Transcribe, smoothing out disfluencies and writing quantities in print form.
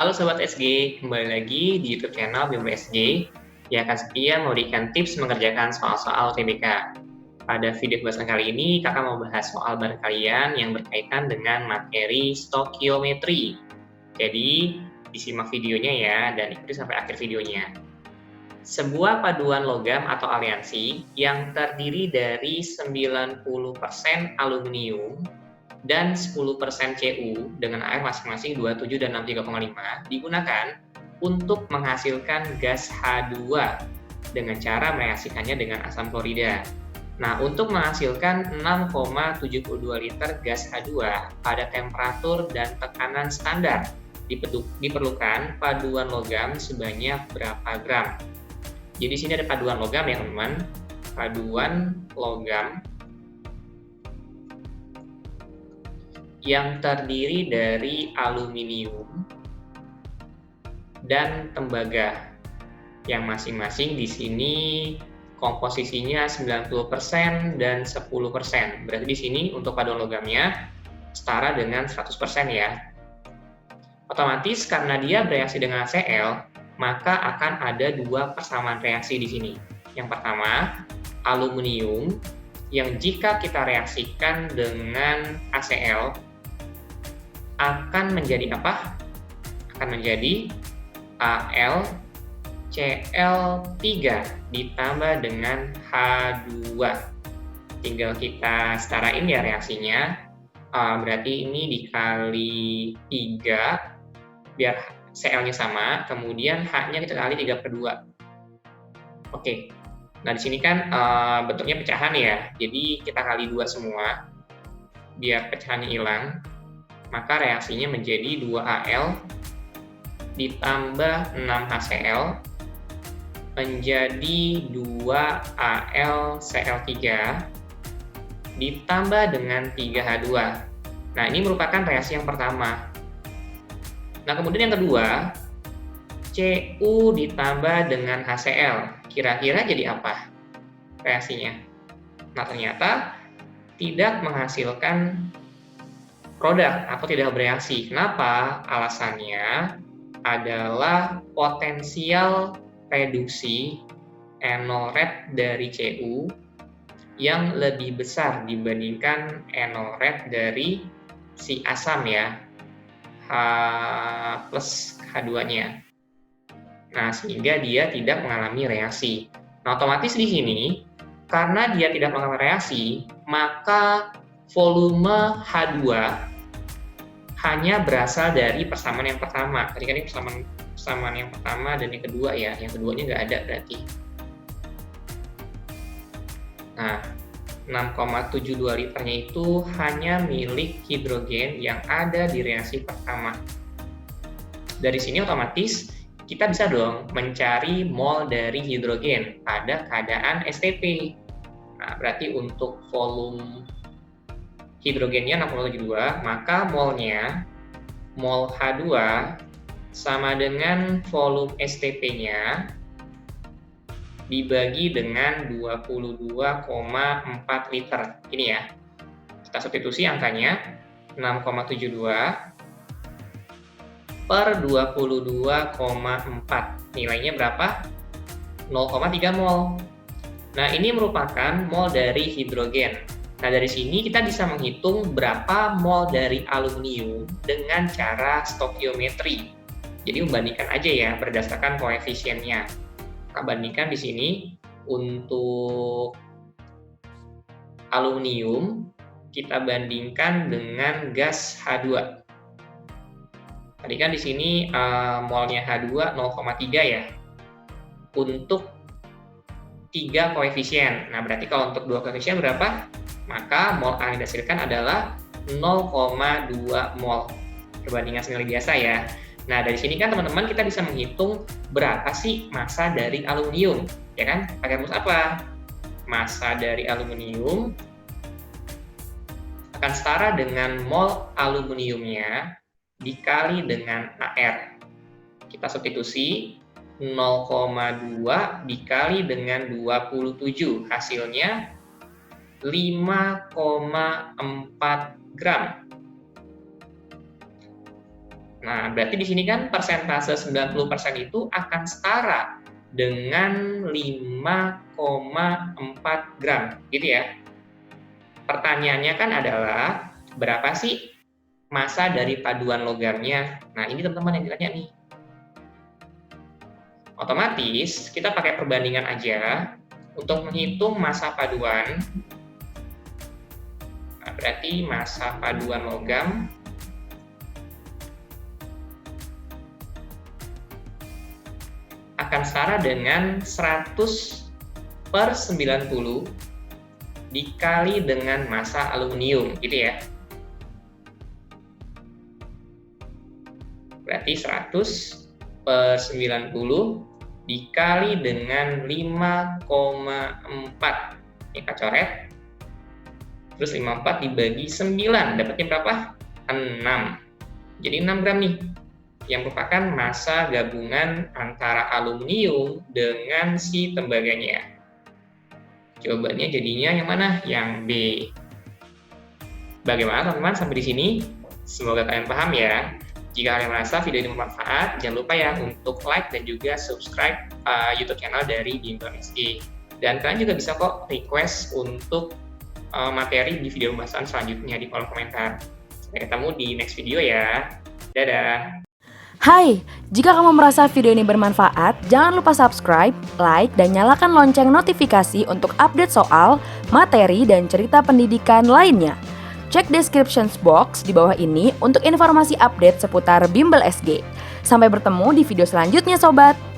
Halo Sobat SG, kembali lagi di YouTube channel Bimbo SG yang akan setia memberikan tips mengerjakan soal-soal UTBK. Pada video pembahasan kali ini, kakak mau bahas soal bareng kalian yang berkaitan dengan materi stokiometri. Jadi, disimak videonya ya, dan ikuti sampai akhir videonya. Sebuah paduan logam atau aliansi yang terdiri dari 90% aluminium dan 10% Cu dengan AF masing-masing 27 dan 63,5 digunakan untuk menghasilkan gas H2 dengan cara mereaksikannya dengan asam klorida. Nah, untuk menghasilkan 6,72 liter gas H2 pada temperatur dan tekanan standar, diperlukan paduan logam sebanyak berapa gram? Jadi di sini ada paduan logam ya, teman-teman. Paduan logam yang terdiri dari aluminium dan tembaga yang masing-masing di sini komposisinya 90% dan 10%. Berarti di sini untuk paduan logamnya setara dengan 100% ya. Otomatis karena dia bereaksi dengan HCl, maka akan ada dua persamaan reaksi di sini. Yang pertama, aluminium yang jika kita reaksikan dengan HCl akan menjadi apa? Akan menjadi AlCl3 ditambah dengan H2. Tinggal kita setarain ya reaksinya. Berarti ini dikali 3 biar Cl-nya sama, kemudian H-nya kita kali 3/2. Oke. Nah, di sini kan bentuknya pecahan ya. Jadi kita kali 2 semua biar pecahannya hilang. Maka reaksinya menjadi 2Al ditambah 6HCl menjadi 2AlCl3 ditambah dengan 3H2. Nah, ini merupakan reaksi yang pertama. Nah, kemudian yang kedua, Cu ditambah dengan HCl. Kira-kira jadi apa reaksinya? Nah, ternyata tidak menghasilkan produk atau tidak bereaksi. Kenapa? Alasannya adalah potensial reduksi enol red dari Cu yang lebih besar dibandingkan enol red dari si asam ya, H plus H2-nya. Nah, sehingga dia tidak mengalami reaksi. Nah, otomatis di sini, karena dia tidak mengalami reaksi, maka volume H2 hanya berasal dari persamaan yang pertama. Tadi kan ini persamaan yang pertama dan yang kedua ya. Yang keduanya nggak ada berarti. Nah, 6,72 liternya itu hanya milik hidrogen yang ada di reaksi pertama. Dari sini otomatis kita bisa dong mencari mol dari hidrogen pada keadaan STP. Nah, berarti untuk volume hidrogennya 6,72, maka molnya, mol H2 sama dengan volume STP-nya dibagi dengan 22,4 liter. Ini ya. Kita substitusi angkanya 6,72 per 22,4. Nilainya berapa? 0,3 mol. Nah, ini merupakan mol dari hidrogen. Nah, dari sini kita bisa menghitung berapa mol dari aluminium dengan cara stokiometri. Jadi membandingkan aja ya berdasarkan koefisiennya. Kita bandingkan di sini untuk aluminium kita bandingkan dengan gas H2. Tadi kan di sini molnya H2 0,3 ya. Untuk 3 koefisien. Nah, berarti kalau untuk 2 koefisien berapa? Maka mol A yang dihasilkan adalah 0,2 mol. Perbandingan senilai biasa ya. Nah, dari sini kan teman-teman kita bisa menghitung berapa sih massa dari aluminium, ya kan? Pakai rumus apa? Massa dari aluminium akan setara dengan mol aluminiumnya dikali dengan AR. Kita substitusi 0,2 dikali dengan 27, hasilnya 5,4 gram. Nah, berarti di sini kan persentase 90% itu akan setara dengan 5,4 gram, gitu ya. Pertanyaannya kan adalah, berapa sih massa dari paduan logamnya? Nah, ini teman-teman yang ditanya nih. Otomatis, kita pakai perbandingan aja untuk menghitung massa paduan. Nah, berarti massa paduan logam akan setara dengan 100/90 dikali dengan massa aluminium, gitu ya. Berarti 100/90 dikali dengan 5,4. Ini Kak coret. Terus 54 dibagi 9, dapatnya berapa? 6. Jadi 6 gram nih, yang merupakan massa gabungan antara aluminium dengan si tembaganya. Jawabannya jadinya yang mana? Yang B. Bagaimana teman-teman sampai di sini? Semoga kalian paham ya. Jika kalian merasa video ini bermanfaat, jangan lupa ya untuk like dan juga subscribe YouTube channel dari Bimbel SG. Dan kalian juga bisa kok request untuk materi di video pembahasan selanjutnya di kolom komentar. Sampai ketemu di next video ya. Dadah! Hai, jika kamu merasa video ini bermanfaat, jangan lupa subscribe, like, dan nyalakan lonceng notifikasi untuk update soal, materi, dan cerita pendidikan lainnya. Cek description box di bawah ini untuk informasi update seputar Bimbel SG. Sampai bertemu di video selanjutnya, Sobat!